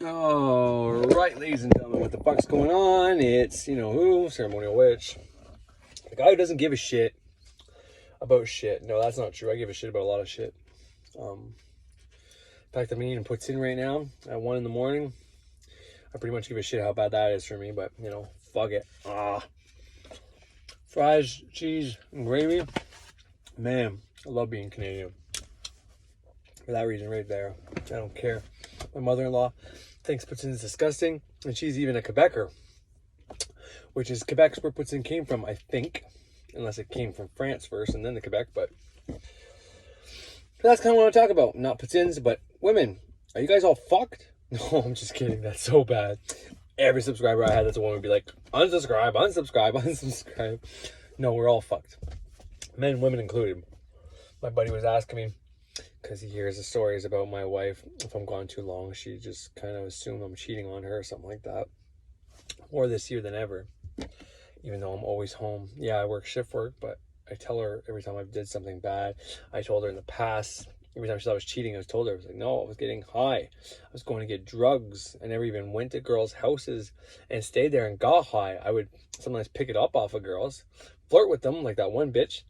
All right, ladies and gentlemen, what the fuck's going on? It's, you know who, Ceremonial Witch. The guy who doesn't give a shit about shit. No, that's not true. I give a shit about a lot of shit. In fact, I'm eating poutine right now at 1 in the morning. I pretty much give a shit how bad that is for me, but, you know, fuck it. Fries, cheese, and gravy. Man, I love being Canadian. For that reason right there. I don't care. My mother-in-law thinks poutine is disgusting, and she's even a Quebecer, which is Quebec's where poutine came from, I think, unless it came from France first and then the Quebec. But that's kind of what I want to talk about. Not poutines, but women. Are you guys all fucked? No, I'm just kidding. That's so bad. Every subscriber I had that's a woman would be like, unsubscribe, unsubscribe, unsubscribe. No, we're all fucked. Men and women included. My buddy was asking me, because he hears the stories about my wife. If I'm gone too long, she just kind of assumed I'm cheating on her or something like that. More this year than ever, even though I'm always home. Yeah, I work shift work, but I tell her every time I did something bad. I told her in the past, every time she thought I was cheating, I told her, I was like, no, I was getting high. I was going to get drugs. I never even went to girls' houses and stayed there and got high. I would sometimes pick it up off of girls, flirt with them like that one bitch,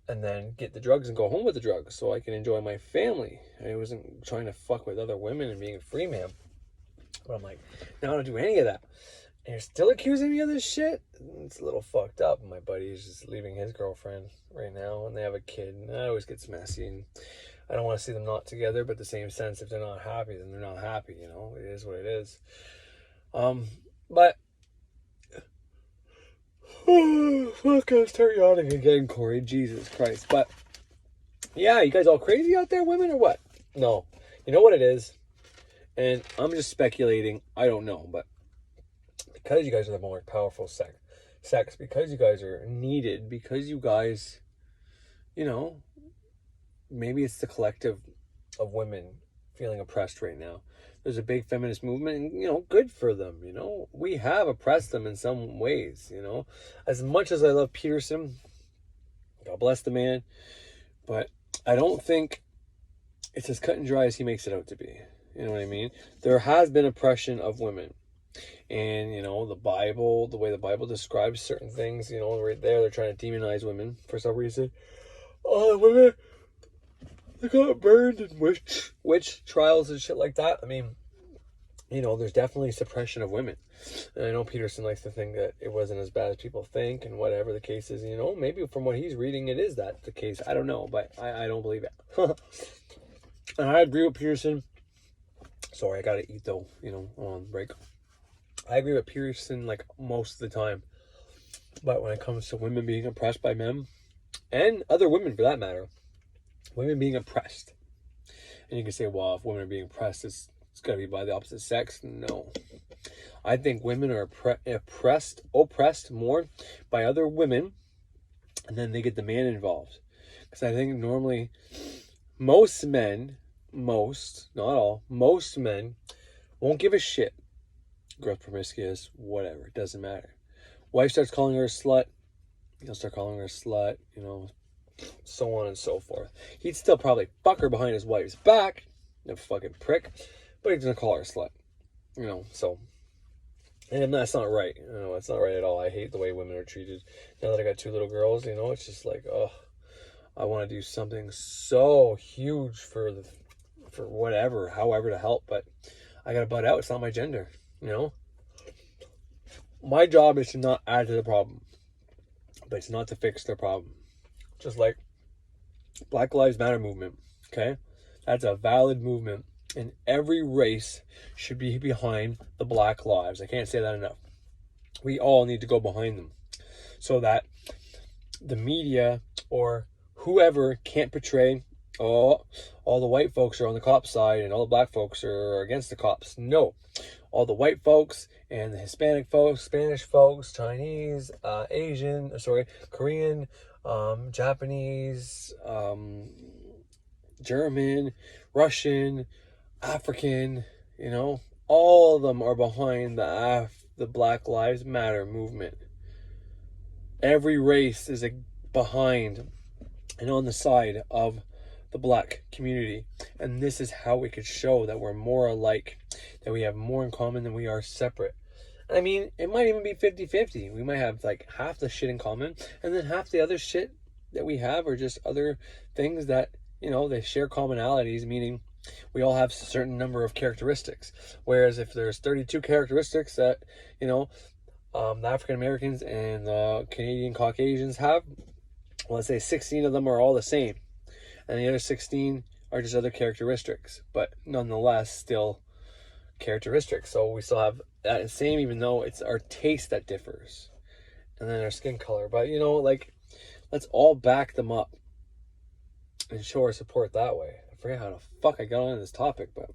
and then get the drugs and go home with the drugs so I can enjoy my family. I wasn't trying to fuck with other women and being a free man. But I'm like, no, I don't do any of that. And you're still accusing me of this shit? It's a little fucked up. My buddy's just leaving his girlfriend right now, and they have a kid, and that always gets messy, and I don't want to see them not together, but the same sense, if they're not happy, then they're not happy, you know? It is what it is. But fuck, I'll start yawning again, Corey. Jesus Christ. But yeah, you guys all crazy out there, women, or what? No. You know what it is? And I'm just speculating. I don't know. But because you guys are the more powerful sex, because you guys are needed, because you guys, you know, maybe it's the collective of women feeling oppressed right now. There's a big feminist movement, and, you know, good for them, you know. We have oppressed them in some ways, you know. As much as I love Peterson, God bless the man, but I don't think it's as cut and dry as he makes it out to be. You know what I mean? There has been oppression of women. And, you know, the Bible, the way the Bible describes certain things, you know, right there, they're trying to demonize women for some reason. Oh, women, they got burned in witch trials and shit like that. I mean, you know, there's definitely suppression of women. And I know Peterson likes to think that it wasn't as bad as people think, and whatever the case is, you know, maybe from what he's reading, it is that the case. I don't know, but I don't believe it. And I agree with Peterson. Sorry, I gotta eat though, you know, on break. I agree with Peterson like most of the time. But when it comes to women being oppressed by men, and other women for that matter, women being oppressed. And you can say, well, if women are being oppressed, it's got to be by the opposite sex. No. I think women are oppressed more by other women, and then they get the man involved. Because I think normally most men, not all, most men won't give a shit. Girl's promiscuous, whatever, it doesn't matter. Wife starts calling her a slut, he'll start calling her a slut, you know, so on and so forth. He'd still probably fuck her behind his wife's back, you fucking prick, but he's gonna call her a slut, you know, so. And that's not right, you know, it's not right at all. I hate the way women are treated. Now that I got 2 little girls, you know, it's just like, oh, I want to do something so huge for whatever, however to help, but I gotta butt out. It's not my gender, you know. My job is to not add to the problem, but it's not to fix their problem. Just like Black Lives Matter movement, okay? That's a valid movement, and every race should be behind the Black lives. I can't say that enough. We all need to go behind them so that the media or whoever can't portray, oh, all the white folks are on the cop side and all the black folks are against the cops. No. All the white folks and the Hispanic folks, Spanish folks, Chinese, Korean, Japanese, German, Russian, African, you know, all of them are behind the Black Lives Matter movement. Every race is behind and on the side of the black community. And this is how we could show that we're more alike, that we have more in common than we are separate. I mean, it might even be 50-50. We might have like half the shit in common, and then half the other shit that we have are just other things that, you know, they share commonalities, meaning we all have a certain number of characteristics. Whereas if there's 32 characteristics that, you know, the African Americans and the Canadian Caucasians have, well, let's say 16 of them are all the same. And the other 16 are just other characteristics, but nonetheless still characteristics. So we still have that same, even though it's our taste that differs. And then our skin color. But, you know, like, let's all back them up and show our support that way. I forget how the fuck I got on this topic, but...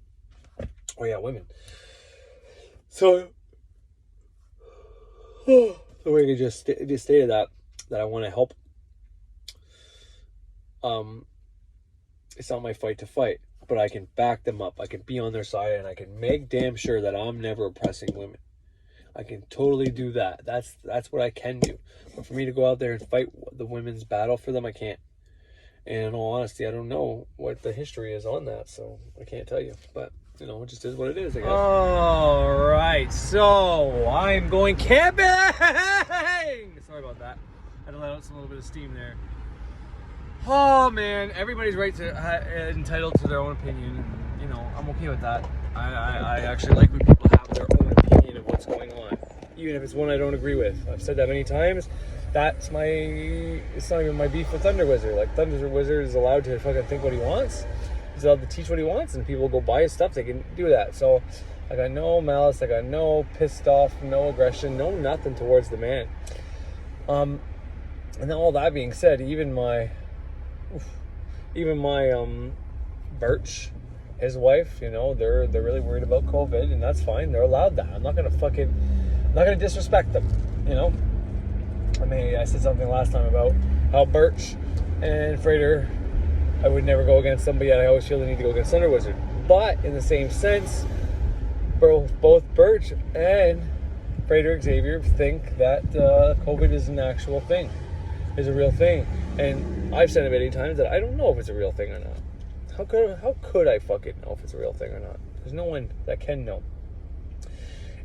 Oh, yeah, women. So... the way I just stated that I want to help. It's not my fight to fight, but I can back them up. I can be on their side, and I can make damn sure that I'm never oppressing women. I can totally do that. That's what I can do. But for me to go out there and fight the women's battle for them, I can't. And in all honesty, I don't know what the history is on that, so I can't tell you. But, you know, it just is what it is, I guess. All right, so I'm going camping! Sorry about that. I had to let out a little bit of steam there. Oh, man, everybody's right to entitled to their own opinion, and, you know, I'm okay with that. I actually like when people have their own opinion of what's going on, even if it's one I don't agree with. I've said that many times. It's not even my beef with Thunder Wizard. Like, Thunder Wizard is allowed to fucking think what he wants. He's allowed to teach what he wants, and people go buy his stuff. They can do that. So I got no malice. I got no pissed off, no aggression, no nothing towards the man. And then all that being said, even my Birch, his wife, you know, they're really worried about COVID, and that's fine. They're allowed that. I'm not gonna disrespect them, you know. I mean, I said something last time about how Birch and Frater, I would never go against them, but yet I always feel the need to go against Thunder Wizard. But in the same sense, both Birch and Frater Xavier think that COVID is an actual thing, is a real thing. And I've said it many times that I don't know if it's a real thing or not. How could I fucking know if it's a real thing or not? There's no one that can know.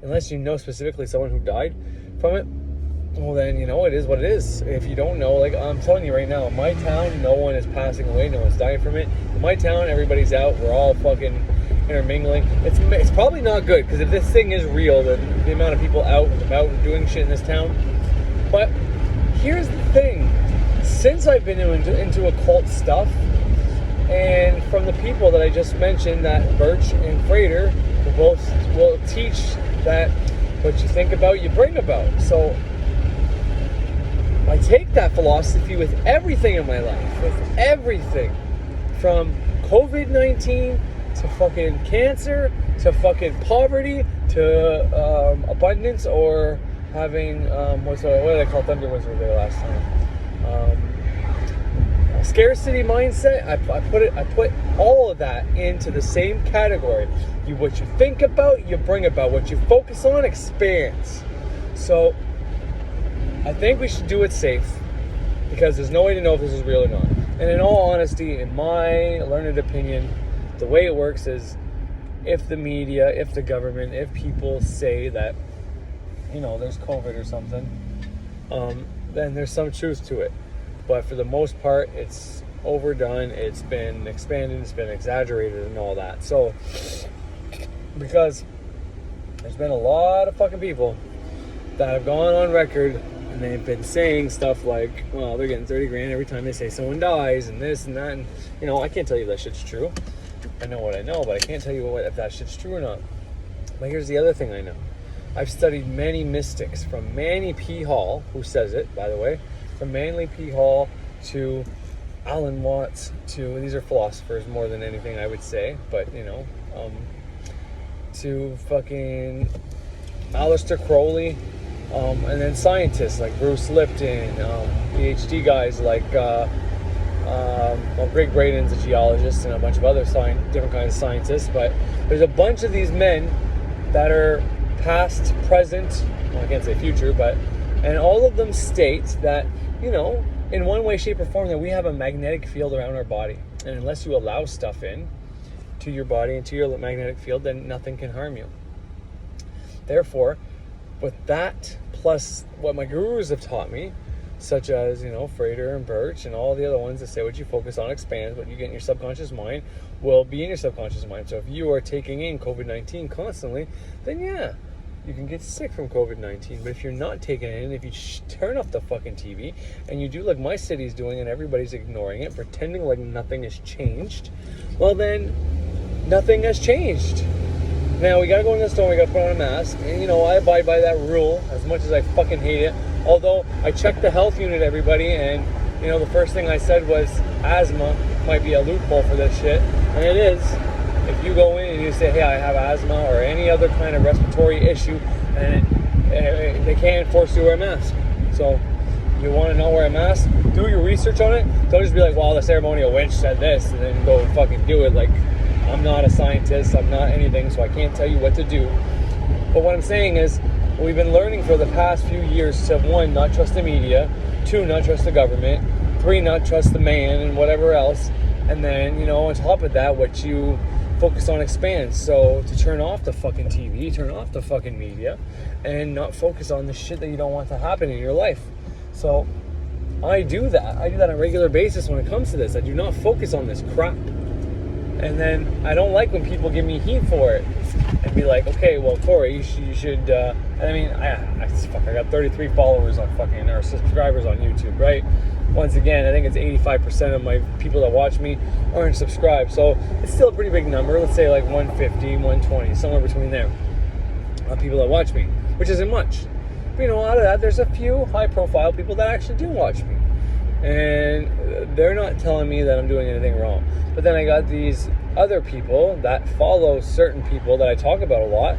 Unless you know specifically someone who died from it, well then, you know, it is what it is. If you don't know, like I'm telling you right now, in my town, no one is passing away, no one's dying from it. In my town, everybody's out, we're all fucking intermingling. It's probably not good, because if this thing is real, then the amount of people out and about and doing shit in this town. But here's the thing. Since I've been into occult stuff, and from the people that I just mentioned, that Birch and Frater will teach that what you think about, you bring about. So I take that philosophy with everything in my life, with everything, from COVID-19 to fucking cancer, to fucking poverty, to abundance, or having, what did I call Thunder Wizard there last time? Scarcity mindset. I put all of that into the same category. What you think about, you bring about. What you focus on expands. So I think we should do it safe, because there's no way to know if this is real or not. And in all honesty, in my learned opinion, the way it works is, if the media, if the government, if people say that, you know, there's COVID or something, then there's some truth to it. But for the most part, it's overdone, it's been expanded, it's been exaggerated and all that. So, because there's been a lot of fucking people that have gone on record, and they've been saying stuff like, well, they're getting 30 grand every time they say someone dies, and this and that, and, you know, I can't tell you that shit's true. I know what I know, but I can't tell you if that shit's true or not. But here's the other thing I know. I've studied many mystics, from Manly P. Hall, who says it, by the way, from Manly P. Hall to Alan Watts to, these are philosophers more than anything I would say, but, you know, to fucking Aleister Crowley, and then scientists like Bruce Lipton, PhD guys like, Greg Braden's a geologist, and a bunch of other different kinds of scientists, but there's a bunch of these men that are past, present, well, I can't say future, but, and all of them state that, you know, in one way, shape, or form, that we have a magnetic field around our body. And unless you allow stuff in to your body and to your magnetic field, then nothing can harm you. Therefore, with that plus what my gurus have taught me, such as, Frater and Birch and all the other ones that say what you focus on expands, what you get in your subconscious mind will be in your subconscious mind. So if you are taking in COVID-19 constantly, then yeah, you can get sick from COVID-19. But if you're not taking it in, if you turn off the fucking TV and you do like my city's doing and everybody's ignoring it, pretending like nothing has changed, well then, nothing has changed. Now, we gotta go in the store, we gotta put on a mask, and I abide by that rule as much as I fucking hate it. Although, I checked the health unit, everybody, and, the first thing I said was asthma might be a loophole for this shit, and it is. If you go in and you say, hey, I have asthma or any other kind of respiratory issue, and they can't force you to wear a mask. So, if you want to not wear a mask, do your research on it. Don't just be like, well, the ceremonial witch said this, and then go fucking do it. Like, I'm not a scientist, I'm not anything, so I can't tell you what to do. But what I'm saying is, we've been learning for the past few years to, 1, not trust the media, 2, not trust the government, 3, not trust the man and whatever else, and then, on top of that, what you focus on expands. So to turn off the fucking TV, turn off the fucking media, and not focus on the shit that you don't want to happen in your life. So I do that. I do that on a regular basis when it comes to this. I do not focus on this crap. And then I don't like when people give me heat for it and be like, okay, well, Corey, you should, I got 33 followers on fucking, or subscribers on YouTube, right? Once again, I think it's 85% of my people that watch me aren't subscribed. So it's still a pretty big number. Let's say like 150, 120, somewhere between there of people that watch me, which isn't much. But out of that, there's a few high profile people that actually do watch me. And they're not telling me that I'm doing anything wrong. But then I got these other people that follow certain people that I talk about a lot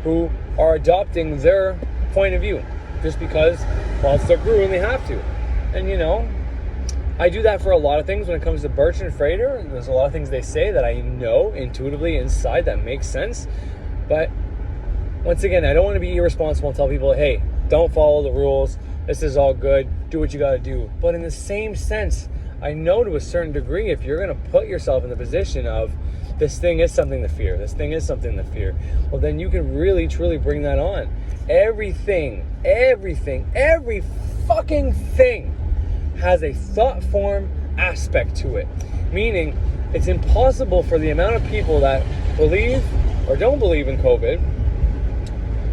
who are adopting their point of view just because, well, it's their guru and they have to. And, I do that for a lot of things when it comes to Birch and Frater. There's a lot of things they say that I know intuitively inside that makes sense. But once again, I don't want to be irresponsible and tell people, hey, don't follow the rules. This is all good. Do what you got to do. But in the same sense, I know to a certain degree, if you're going to put yourself in the position of this thing is something to fear, this thing is something to fear, well, then you can really, truly bring that on. Every fucking thing has a thought form aspect to it. Meaning, it's impossible for the amount of people that believe or don't believe in COVID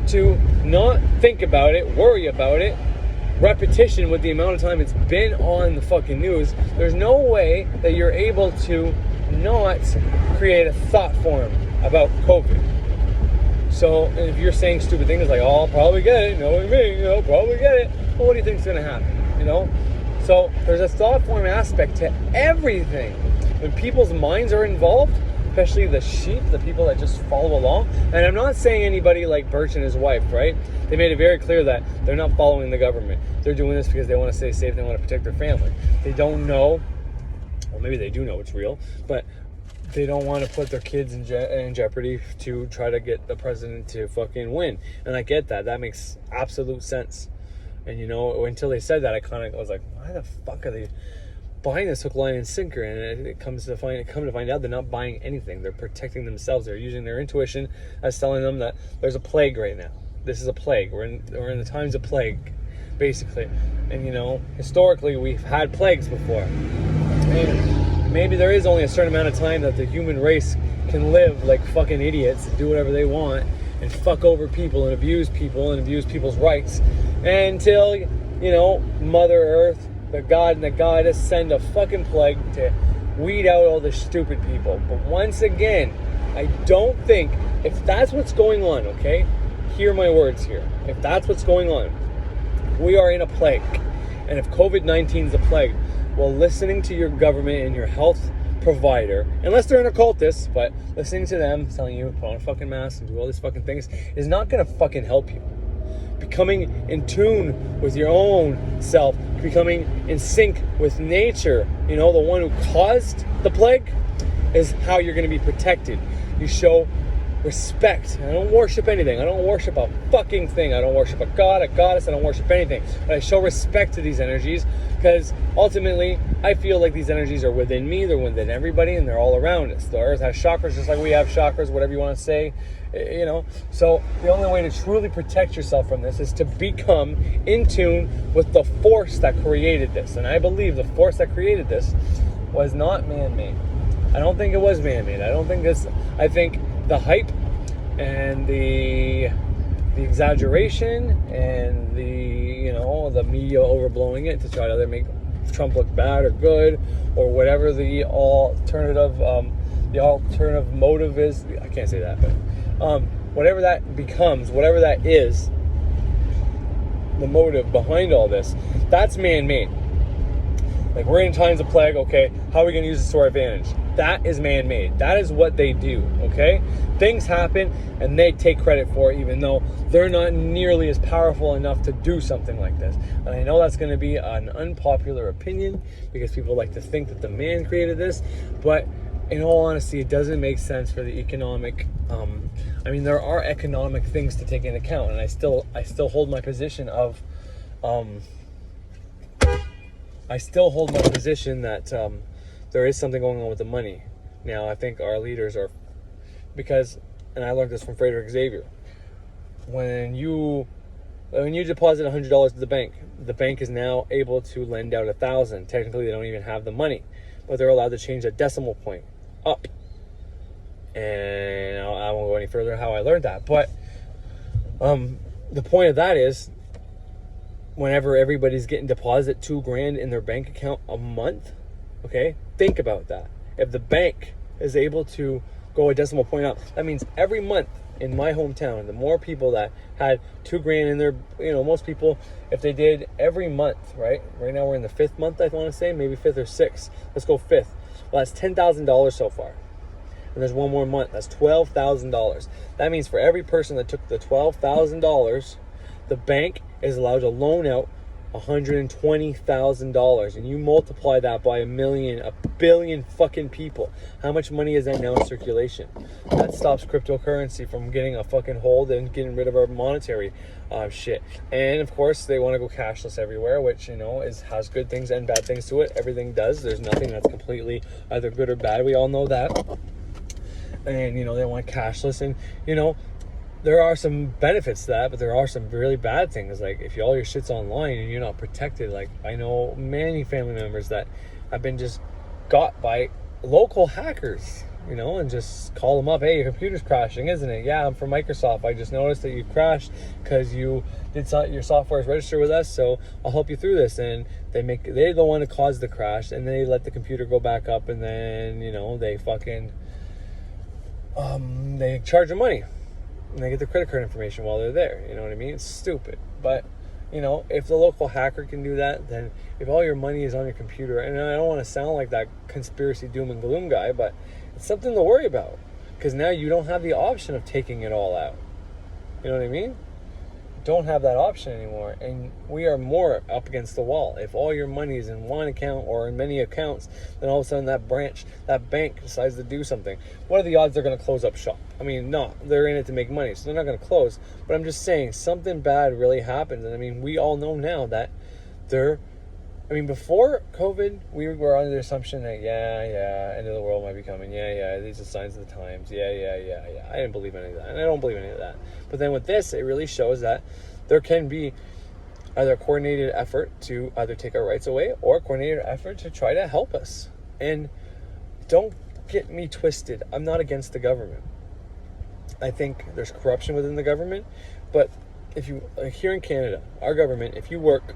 to not think about it, worry about it, repetition with the amount of time it's been on the fucking news. There's no way that you're able to not create a thought form about COVID. So if you're saying stupid things like, oh, I'll probably get it, know what I mean, probably get it, well, what do you think's gonna happen, So there's a thought form aspect to everything. When people's minds are involved, especially the sheep, the people that just follow along. And I'm not saying anybody like Birch and his wife, right? They made it very clear that they're not following the government. They're doing this because they want to stay safe, they want to protect their family. They don't know, or maybe they do know it's real, but they don't want to put their kids in jeopardy to try to get the president to fucking win. And I get that. That makes absolute sense. And until they said that, I was like, why the fuck are they buying this hook, line, and sinker? And it come to find out they're not buying anything. They're protecting themselves. They're using their intuition as telling them that there's a plague right now. This is a plague. We're in the times of plague, basically. And historically we've had plagues before. And maybe there is only a certain amount of time that the human race can live like fucking idiots and do whatever they want and fuck over people and abuse people's rights until Mother Earth, the God and the Goddess, send a fucking plague to weed out all the stupid people. But once again, I don't think, if that's what's going on, okay? Hear my words here. If that's what's going on, we are in a plague. And if COVID-19 is a plague, well, listening to your government and your health provider, unless they're an occultist, but listening to them telling you put on a fucking mask and do all these fucking things is not gonna fucking help you. Becoming in tune with your own self, becoming in sync with nature, the one who caused the plague, is how you're going to be protected. You show respect. I don't worship anything. I don't worship a fucking thing. I don't worship a god, a goddess. I don't worship anything. But I show respect to these energies Because ultimately, I feel like these energies are within me, they're within everybody, and they're all around us. The earth has chakras just like we have chakras, whatever you want to say, you know. So the only way to truly protect yourself from this is to become in tune with the force that created this. And I believe the force that created this was not man-made. I don't think it was man-made. I think the hype and the exaggeration and the media overblowing it to try to either make Trump look bad or good or whatever the alternative motive is. I can't say that, but whatever that becomes, whatever that is, the motive behind all this, that's man-made. Like, we're in times of plague, okay, how are we going to use this to our advantage? That is man-made. That is what they do, okay? Things happen, and they take credit for it, even though they're not nearly as powerful enough to do something like this. And I know that's going to be an unpopular opinion, because people like to think that the man created this, but in all honesty, it doesn't make sense for the economic, there are economic things to take into account, and I still hold my position of, that there is something going on with the money. Now, I think our leaders are, and I learned this from Frederick Xavier, when you deposit $100 to the bank is now able to lend out $1,000. Technically, they don't even have the money, but they're allowed to change that decimal point up. And I won't go any further how I learned that, but the point of that is, whenever everybody's getting deposit $2,000 in their bank account a month, okay, think about that. If the bank is able to go a decimal point up, that means every month in my hometown, the more people that had $2,000 in their, most people, if they did every month, right now we're in the 5th month, I want to say, maybe 5th or 6th, let's go 5th. Well, that's $10,000 so far. And there's one more month, that's $12,000. That means for every person that took the $12,000, the bank is allowed to loan out $120,000, and you multiply that by a billion fucking people. How much money is that now in circulation? That stops cryptocurrency from getting a fucking hold and getting rid of our monetary shit. And of course, they want to go cashless everywhere, which has good things and bad things to it. Everything does. There's nothing that's completely either good or bad. We all know that. And they want cashless, and there are some benefits to that, but there are some really bad things. Like, if all your shit's online and you're not protected, like, I know many family members that have been just got by local hackers, and just call them up. Hey, your computer's crashing, isn't it? Yeah, I'm from Microsoft. I just noticed that you crashed because you did your software is registered with us, so I'll help you through this. And they're the one who caused the crash, and they let the computer go back up, and then they fucking they charge them money. And they get the credit card information while they're there. You know what I mean? It's stupid. But, if the local hacker can do that, then if all your money is on your computer, and I don't want to sound like that conspiracy doom and gloom guy, but it's something to worry about. Because now you don't have the option of taking it all out. You know what I mean? Don't have that option anymore, and we are more up against the wall. If all your money is in one account or in many accounts, then all of a sudden that bank decides to do something. What are the odds they're going to close up shop? I mean, no, they're in it to make money, so they're not going to close. But I'm just saying, something bad really happens, and we all know now that before COVID, we were under the assumption that, end of the world might be coming. These are signs of the times. I didn't believe any of that, and I don't believe any of that. But then with this, it really shows that there can be either a coordinated effort to either take our rights away or a coordinated effort to try to help us. And don't get me twisted. I'm not against the government. I think there's corruption within the government, but if you, here in Canada, our government, if you work,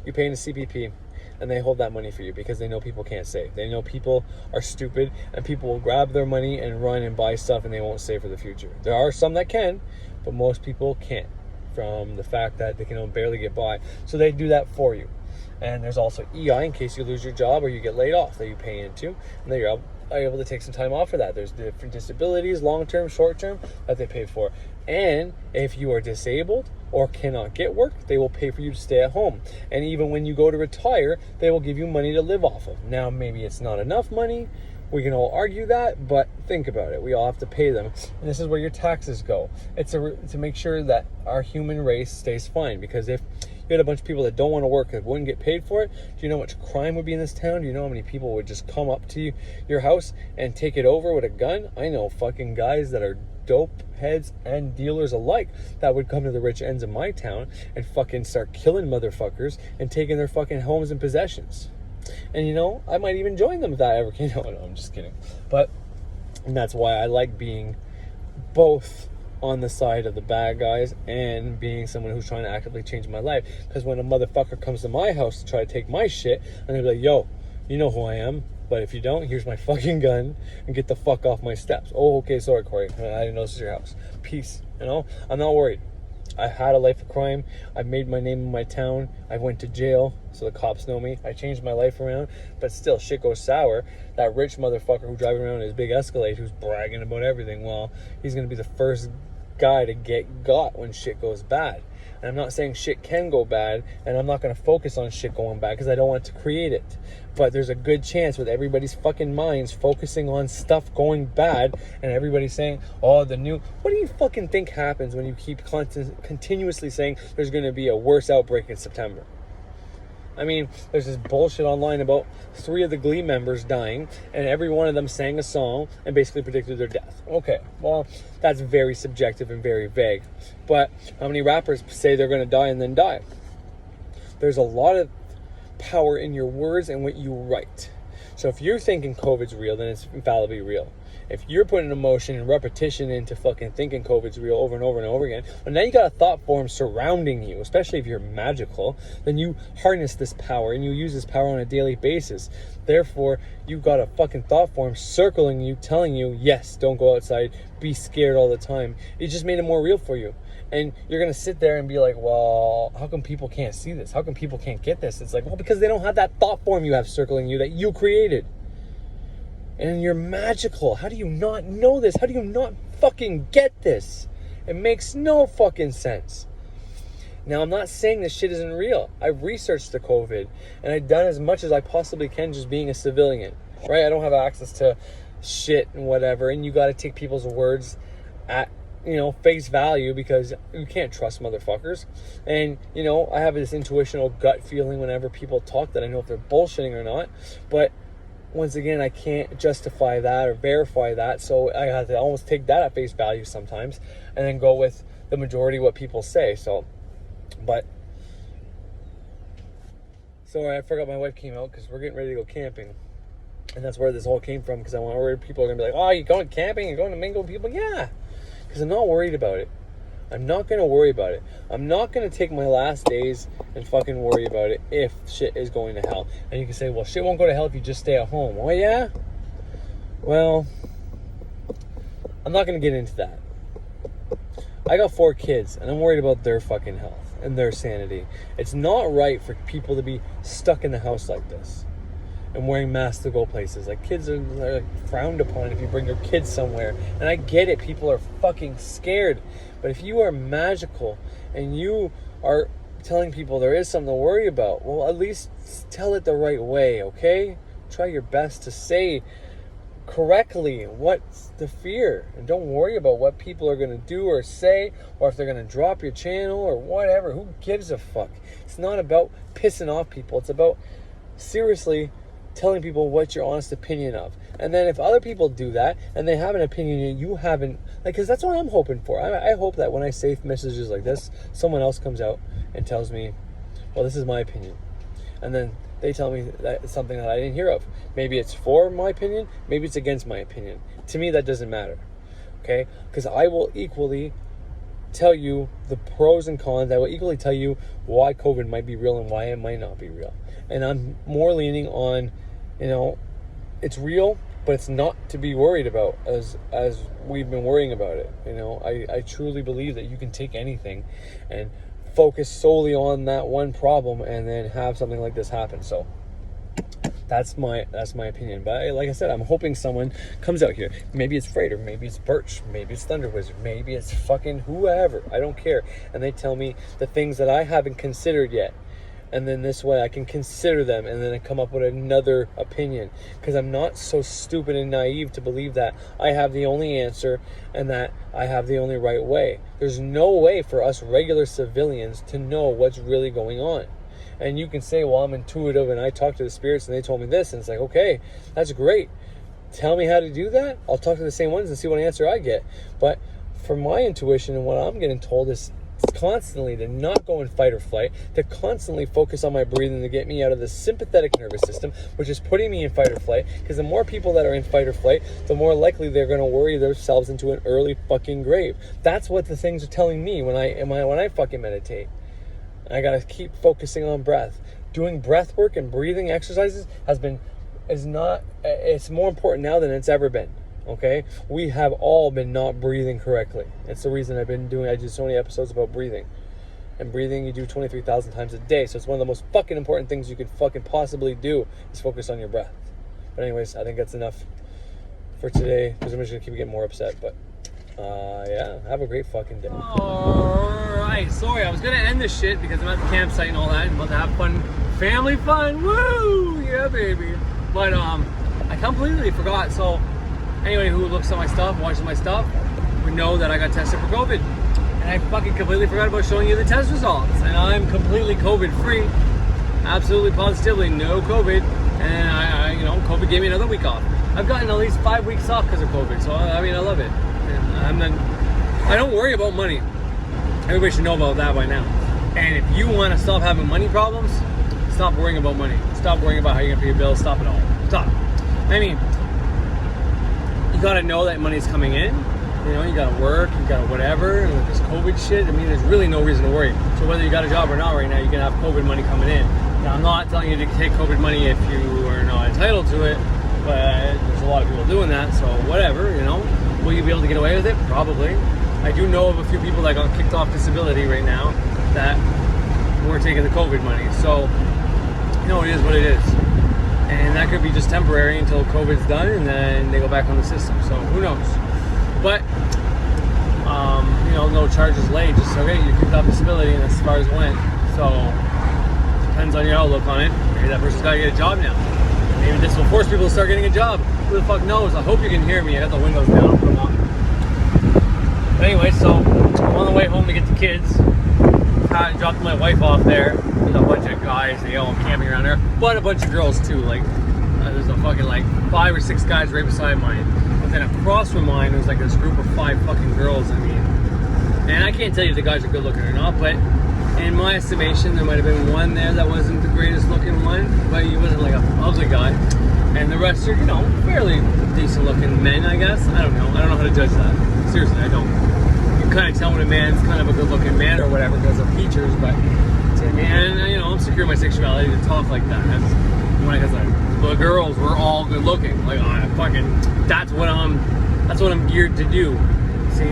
you pay into CPP, and they hold that money for you because they know people can't save. They know people are stupid, and people will grab their money and run and buy stuff, and they won't save for the future. There are some that can, but most people can't, from the fact that they can barely get by. So they do that for you. And there's also EI in case you lose your job or you get laid off that you pay into, and then you're able to take some time off for that. There's different disabilities, long-term, short-term, that they pay for. And if you are disabled or cannot get work, they will pay for you to stay at home. And even when you go to retire, they will give you money to live off of. Now, maybe it's not enough money. We can all argue that, but think about it. We all have to pay them. And this is where your taxes go. It's to make sure that our human race stays fine. Because if you had a bunch of people that don't want to work, that wouldn't get paid for it, do you know how much crime would be in this town? Do you know how many people would just come up to your house and take it over with a gun? I know fucking guys that are dope heads and dealers alike that would come to the rich ends of my town and fucking start killing motherfuckers and taking their fucking homes and possessions. And you know, I might even join them if that ever came. No, I'm just kidding. But and that's why I like being both on the side of the bad guys and being someone who's trying to actively change my life. Because when a motherfucker comes to my house to try to take my shit, I'm gonna be like, yo, you know who I am, but if you don't, here's my fucking gun and get the fuck off my steps. Oh, okay, sorry, Corey, I didn't know this is your house. Peace. You know, I'm not worried. I had a life of crime. I made my name in my town. I went to jail, so the cops know me. I changed my life around, but still, shit goes sour. That rich motherfucker who's driving around in his big Escalade, who's bragging about everything, well, he's going to be the first guy to get got when shit goes bad. And I'm not saying shit can go bad, and I'm not going to focus on shit going bad because I don't want to create it. But there's a good chance with everybody's fucking minds focusing on stuff going bad and everybody saying, oh, the new... What do you fucking think happens when you keep continuously saying there's going to be a worse outbreak in September? I mean, there's this bullshit online about 3 of the Glee members dying, and every one of them sang a song and basically predicted their death. Okay, well, that's very subjective and very vague. But how many rappers say they're going to die and then die? There's a lot of power in your words and what you write. So if you're thinking COVID's real, then it's infallibly real. If you're putting emotion and repetition into fucking thinking COVID's real over and over and over again, and now you got a thought form surrounding you, especially if you're magical, then you harness this power and you use this power on a daily basis. Therefore, you got a fucking thought form circling you, telling you, yes, don't go outside, be scared all the time. It just made it more real for you. And you're going to sit there and be like, well, how come people can't see this? How come people can't get this? It's like, well, because they don't have that thought form you have circling you that you created. And you're magical. How do you not know this? How do you not fucking get this? It makes no fucking sense. Now, I'm not saying this shit isn't real. I've researched the COVID, and I've done as much as I possibly can just being a civilian, right? I don't have access to shit and whatever, and you got to take people's words at, face value because you can't trust motherfuckers. And, I have this intuitional gut feeling whenever people talk that I know if they're bullshitting or not. But once again, I can't justify that or verify that, so I have to almost take that at face value sometimes and then go with the majority of what people say. So I forgot my wife came out because we're getting ready to go camping. And that's where this all came from, because I'm worried people are going to be like, oh, you're going camping? You're going to mingle with people? Yeah, because I'm not worried about it. I'm not going to worry about it. I'm not going to take my last days and fucking worry about it if shit is going to hell. And you can say, well, shit won't go to hell if you just stay at home. Oh, yeah? Well, I'm not going to get into that. I got 4 kids, and I'm worried about their fucking health and their sanity. It's not right for people to be stuck in the house like this and wearing masks to go places. Like, kids are like frowned upon if you bring your kids somewhere. And I get it, people are fucking scared. But if you are magical and you are telling people there is something to worry about, well, at least tell it the right way, okay? Try your best to say correctly what's the fear, and don't worry about what people are going to do or say, or if they're going to drop your channel or whatever. Who gives a fuck? It's not about pissing off people. It's about seriously telling people what your honest opinion of. And then if other people do that and they have an opinion you haven't, because that's what I'm hoping for. I hope that when I say messages like this, someone else comes out and tells me, well, this is my opinion, and then they tell me that it's something that I didn't hear of. Maybe it's for my opinion, maybe it's against my opinion. To me, that doesn't matter, okay? Because I will equally tell you the pros and cons. I will equally tell you why COVID might be real and why it might not be real. And I'm more leaning on, it's real, but it's not to be worried about as we've been worrying about it. I truly believe that you can take anything and focus solely on that one problem and then have something like this happen. So that's my opinion. But like I said, I'm hoping someone comes out here. Maybe it's Freighter, maybe it's Birch, maybe it's Thunder Wizard, maybe it's fucking whoever. I don't care. And they tell me the things that I haven't considered yet. And then this way I can consider them and then I come up with another opinion. Because I'm not so stupid and naive to believe that I have the only answer and that I have the only right way. There's no way for us regular civilians to know what's really going on. And you can say, well, I'm intuitive and I talk to the spirits and they told me this. And it's like, okay, that's great. Tell me how to do that. I'll talk to the same ones and see what answer I get. But for my intuition and what I'm getting told is constantly to not go in fight or flight, to constantly focus on my breathing to get me out of the sympathetic nervous system, which is putting me in fight or flight. Because the more people that are in fight or flight, the more likely they're going to worry themselves into an early fucking grave. That's what the things are telling me when I fucking meditate. I gotta keep focusing on breath. Doing breath work and breathing exercises it's more important now than it's ever been. Okay, we have all been not breathing correctly. It's the reason I did so many episodes about breathing. And breathing you do 23,000 times a day. So it's one of the most fucking important things you could fucking possibly do is focus on your breath. But anyways, I think that's enough for today because I'm just gonna keep getting more upset. But yeah, have a great fucking day. Alright, sorry, I was gonna end this shit because I'm at the campsite and all that. I'm about to have fun, family fun, woo, yeah baby. But I completely forgot. So anybody who looks at my stuff, watches my stuff, would know that I got tested for COVID. And I fucking completely forgot about showing you the test results. And I'm completely COVID free. Absolutely, positively, no COVID. And I COVID gave me another week off. I've gotten at least 5 weeks off because of COVID. So, I mean, I love it. I don't worry about money. Everybody should know about that by now. And if you want to stop having money problems, stop worrying about money. Stop worrying about how you're going to pay your bills. Stop it all. Stop. I mean, you gotta know that money's coming in. You know, you gotta work, you gotta whatever. And with this COVID shit, I mean, there's really no reason to worry. So whether you got a job or not right now, you can have COVID money coming in. Now, I'm not telling you to take COVID money if you are not entitled to it, but there's a lot of people doing that, so whatever, you know. Will you be able to get away with it? Probably. I do know of a few people that got kicked off disability right now that weren't taking the COVID money. So, you know, it is what it is. And that could be just temporary until COVID's done and then they go back on the system. So who knows? But, no charges laid. Just, okay, you kicked off disability and that's as far as it went. So, depends on your outlook on it. Maybe that person's got to get a job now. Maybe this will force people to start getting a job. Who the fuck knows? I hope you can hear me. I got the windows down. I'll put them on. But anyway, so I'm on the way home to get the kids. I dropped my wife off there. There's a bunch of guys, I'm camping around there, but a bunch of girls too. Like, there's a fucking 5 or 6 guys right beside mine. But then across from mine, there's like this group of 5 fucking girls. I mean, and I can't tell you if the guys are good looking or not, but in my estimation, there might have been one there that wasn't the greatest looking one, but he wasn't like an ugly guy. And the rest are, fairly decent looking men, I guess. I don't know how to judge that. Seriously, I don't. You kind of tell when a man's kind of a good looking man or whatever because of features, but to me, and I'm secure in my sexuality to talk like that. That's when the girls were all good looking. Like, that's what I'm geared to do. See,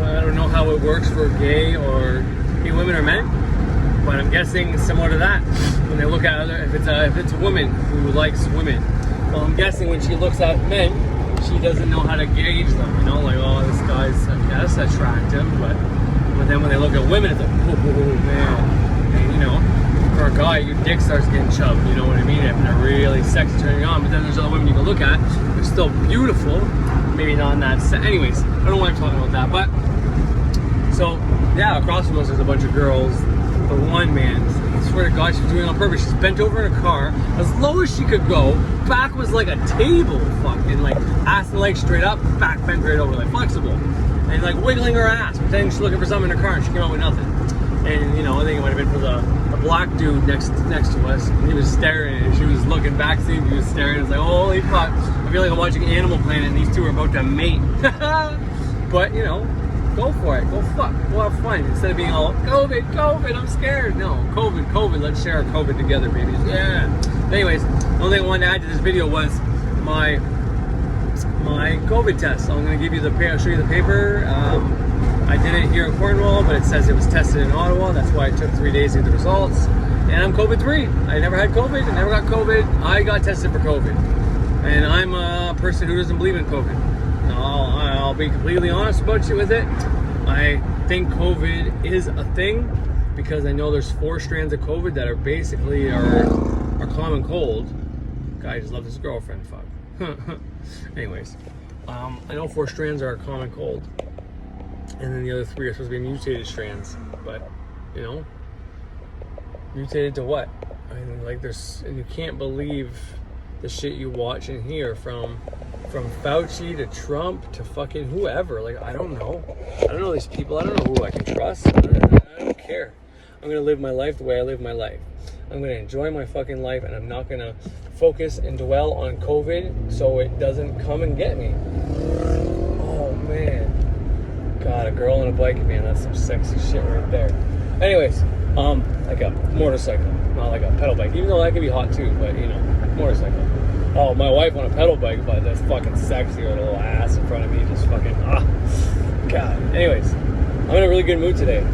I don't know how it works for gay women or men, but I'm guessing it's similar to that. When they look at if it's a woman who likes women, well, I'm guessing when she looks at men, she doesn't know how to gauge them. This guy's, I guess, attractive, but then when they look at women, it's like, oh man. And, for a guy, your dick starts getting chubbed, you know what I mean? If they're really sexy, turning on, but then there's other women you can look at, they're still beautiful, maybe not in that anyways, I don't know why I'm talking about that, but, so, yeah, across from us, there's a bunch of girls, the one man, I swear to God, she was doing it on purpose. She's bent over in a car, as low as she could go, back was like a table, fucking, ass and legs straight up, back bent right over, flexible, and, wiggling her ass, pretending she's looking for something in her car, and she came out with nothing. And, I think it might have been for the black dude next to us. He was staring and she was looking back, seeing he was staring. It's like, holy fuck. I feel like I'm watching Animal Planet and these two are about to mate. But, go for it. Go fuck. Go have fun. Instead of being all, COVID, I'm scared. No, COVID, let's share our COVID together, babies. Yeah. Anyways, the only thing I wanted to add to this video was my COVID test. So I'm going to show you the paper. I did it here in Cornwall, but it says it was tested in Ottawa. That's why it took 3 days to get the results. And I'm COVID-free. I never had COVID. I never got COVID. I got tested for COVID. And I'm a person who doesn't believe in COVID. I'll be completely honest about you with it. I think COVID is a thing, because I know there's 4 strands of COVID that are basically our common cold. Guy just loved his girlfriend. Fuck. Anyways, I know 4 strands are a common cold, and then the other 3 are supposed to be mutated strands. But you know, mutated to what? I mean, like and you can't believe the shit you watch and hear from Fauci to Trump to fucking whoever. Like, I don't know these people. I don't know who I can trust. I don't care. I'm gonna live my life the way I live my life. I'm gonna enjoy my fucking life, and I'm not gonna focus and dwell on COVID so it doesn't come and get me. Oh man, God, a girl on a bike, man, that's some sexy shit right there. Anyways, like a motorcycle, not like a pedal bike, even though that could be hot too, but you know, motorcycle. Oh, my wife on a pedal bike, but that's fucking sexy, with a little ass in front of me, just fucking, God. Anyways, I'm in a really good mood today,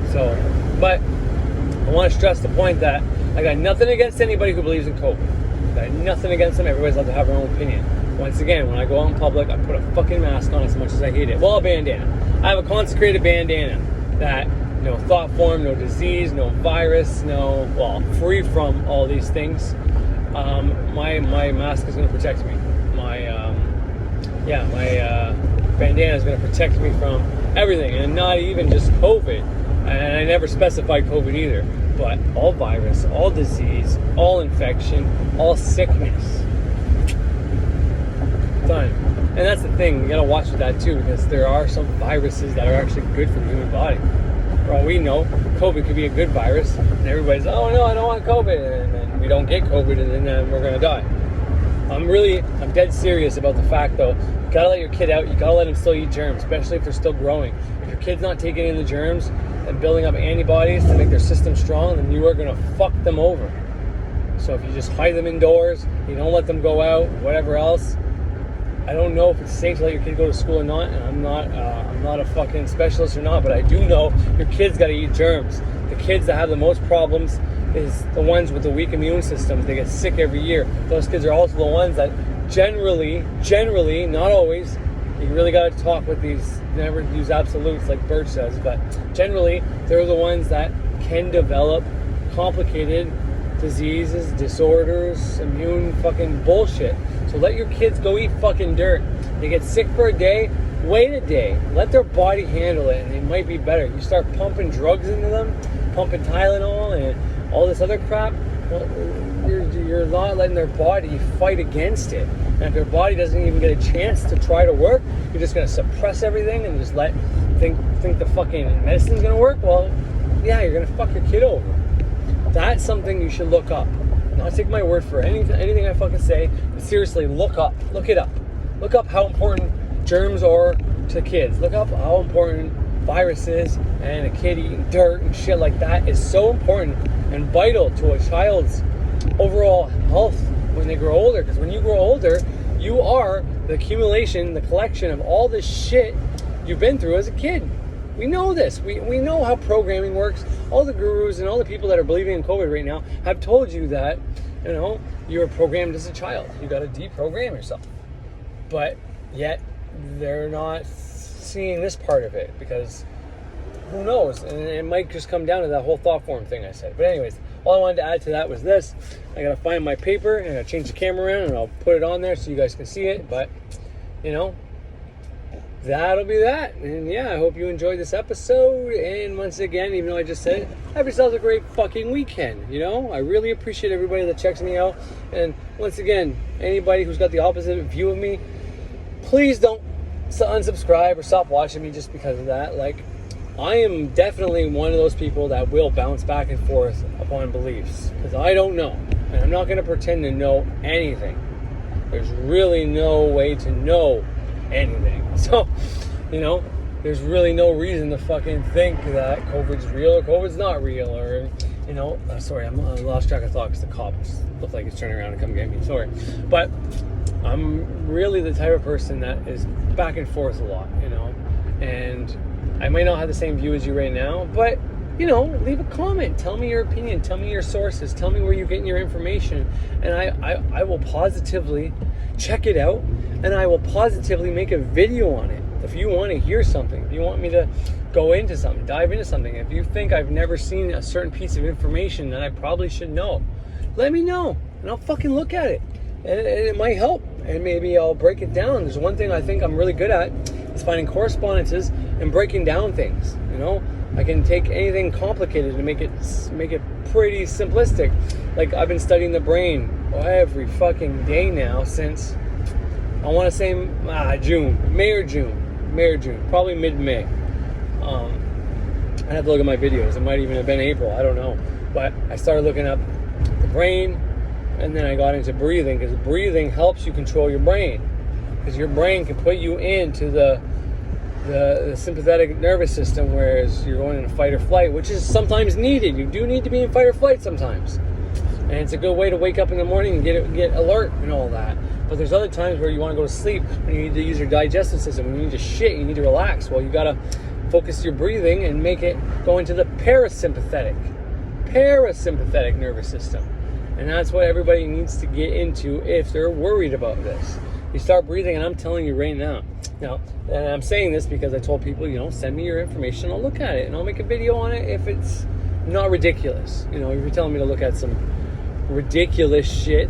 but I want to stress the point that I got nothing against anybody who believes in COVID. I got nothing against them. Everybody's allowed to have their own opinion. Once again, when I go out in public, I put a fucking mask on as much as I hate it. Well, a bandana. I have a consecrated bandana that no thought form, no disease, no virus, free from all these things. My mask is going to protect me. My bandana is going to protect me from everything, and not even just COVID. And I never specified COVID either, but all virus, all disease, all infection, all sickness. Done. And that's the thing, you gotta watch with that too, because there are some viruses that are actually good for the human body. For all we know, COVID could be a good virus, and everybody's, oh no, I don't want COVID, and then we don't get COVID, and then we're gonna die. I'm dead serious about the fact though, you gotta let your kid out, you gotta let him still eat germs, especially if they're still growing. If your kid's not taking in the germs and building up antibodies to make their system strong, then you are gonna fuck them over. So if you just hide them indoors, you don't let them go out, whatever else, I don't know if it's safe to let your kid go to school or not, and I'm not a fucking specialist or not, but I do know your kid's gotta eat germs. The kids that have the most problems is the ones with the weak immune systems. They get sick every year. Those kids are also the ones that generally, not always, you really got to talk with these, never use absolutes like Birch says, but generally, they're the ones that can develop complicated diseases, disorders, immune fucking bullshit. So let your kids go eat fucking dirt. They get sick for a day, wait a day. Let their body handle it, and they might be better. You start pumping drugs into them, pumping Tylenol and all this other crap, well, you're not letting their body fight against it. And if their body doesn't even get a chance to try to work, you're just going to suppress everything and just think the fucking medicine's going to work. Well, yeah, you're going to fuck your kid over. That's something you should look up. Not take my word for anything I fucking say, but seriously, look it up. Look up how important germs are to kids. Look up how important viruses and a kid eating dirt and shit like that is so important and vital to a child's overall health when they grow older. Because when you grow older, you are the accumulation, the collection of all this shit you've been through as a kid. We know this. We know how programming works. All the gurus and all the people that are believing in COVID right now have told you that, you were programmed as a child. You got to deprogram yourself. But yet, they're not seeing this part of it because who knows? And it might just come down to that whole thought form thing I said. But anyways, all I wanted to add to that was this. I got to find my paper and I'll change the camera around and I'll put it on there so you guys can see it. But, that'll be that. And yeah, I hope you enjoyed this episode. And once again, even though I just said it, have yourselves a great fucking weekend. I really appreciate everybody that checks me out. And once again, anybody who's got the opposite view of me, please don't unsubscribe or stop watching me just because of that. Like, I am definitely one of those people that will bounce back and forth upon beliefs because I don't know. And I'm not going to pretend to know anything. There's really no way to know anything. So, there's really no reason to fucking think that COVID's real or COVID's not real or, sorry, I lost track of thought because the cops look like it's turning around and come get me. Sorry. But I'm really the type of person that is back and forth a lot, and I might not have the same view as you right now, but, leave a comment. Tell me your opinion. Tell me your sources. Tell me where you're getting your information. And I will positively check it out, and I will positively make a video on it. If you want to hear something, if you want me to go into something, dive into something. If you think I've never seen a certain piece of information that I probably should know, let me know, and I'll fucking look at it. And it might help, and maybe I'll break it down. There's one thing I think I'm really good at, is finding correspondences and breaking down things, you know? I can take anything complicated and make it pretty simplistic. Like, I've been studying the brain every fucking day now since, I want to say May or June, probably mid-May. I have to look at my videos. It might even have been April, I don't know. But I started looking up the brain, and then I got into breathing, because breathing helps you control your brain. Because your brain can put you into the sympathetic nervous system, whereas you're going in a fight or flight, which is sometimes needed. You do need to be in fight or flight sometimes. And it's a good way to wake up in the morning and get alert and all that. But there's other times where you want to go to sleep and you need to use your digestive system. When you need to shit, you need to relax. Well, you got to focus your breathing and make it go into the parasympathetic nervous system. And that's what everybody needs to get into if they're worried about this. You start breathing, and I'm telling you right now. Now, and I'm saying this because I told people, you know, send me your information, I'll look at it, and I'll make a video on it if it's not ridiculous. You know, if you're telling me to look at some ridiculous shit,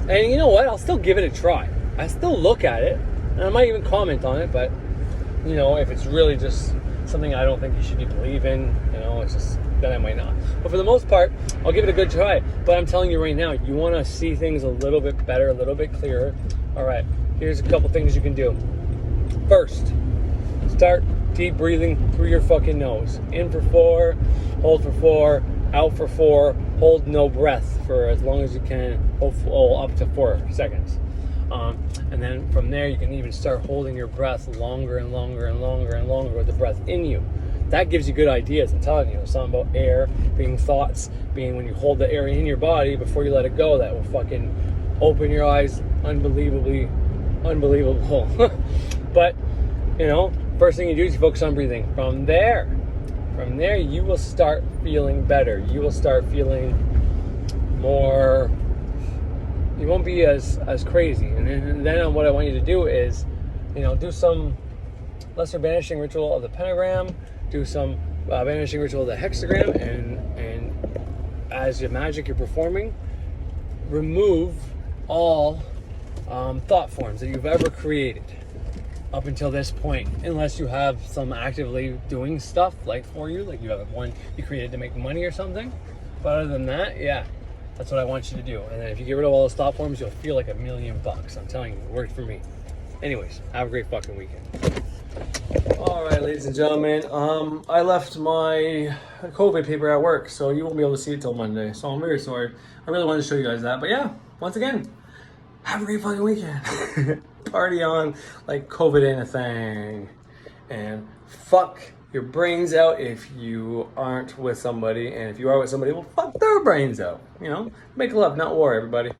and you know what, I'll still give it a try. I still look at it, and I might even comment on it, but, you know, if it's really just something I don't think you should be believing, you know, it's just, then I might not. But for the most part, I'll give it a good try. But I'm telling you right now, you want to see things a little bit better, a little bit clearer. All right, here's a couple things you can do. First, start deep breathing through your fucking nose. In for 4, hold for 4, out for 4, hold no breath for as long as you can, hold up to 4 seconds. And then from there, you can even start holding your breath longer and longer and longer and longer with the breath in you. That gives you good ideas. I'm telling you, something about air being thoughts, being when you hold the air in your body before you let it go, that will fucking open your eyes unbelievable. But, you know, first thing you do is you focus on breathing. From there, you will start feeling better. You will start feeling more, you won't be as crazy. And then what I want you to do is, you know, do some lesser banishing ritual of the pentagram, do some banishing ritual of the hexagram, and as your magic you're performing, remove all thought forms that you've ever created up until this point, unless you have some actively doing stuff like for you, like you have one you created to make money or something. But other than that, yeah, that's what I want you to do. And then if you get rid of all those thought forms, you'll feel like $1,000,000. I'm telling you, it worked for me. Anyways, have a great fucking weekend. All right, ladies and gentlemen, I left my COVID paper at work, so you won't be able to see it till Monday. So I'm very sorry. I really wanted to show you guys that. But yeah, once again, have a great fucking weekend. Party on like COVID ain't a thing. And fuck your brains out if you aren't with somebody. And if you are with somebody, well, fuck their brains out. You know, make love, not war, everybody.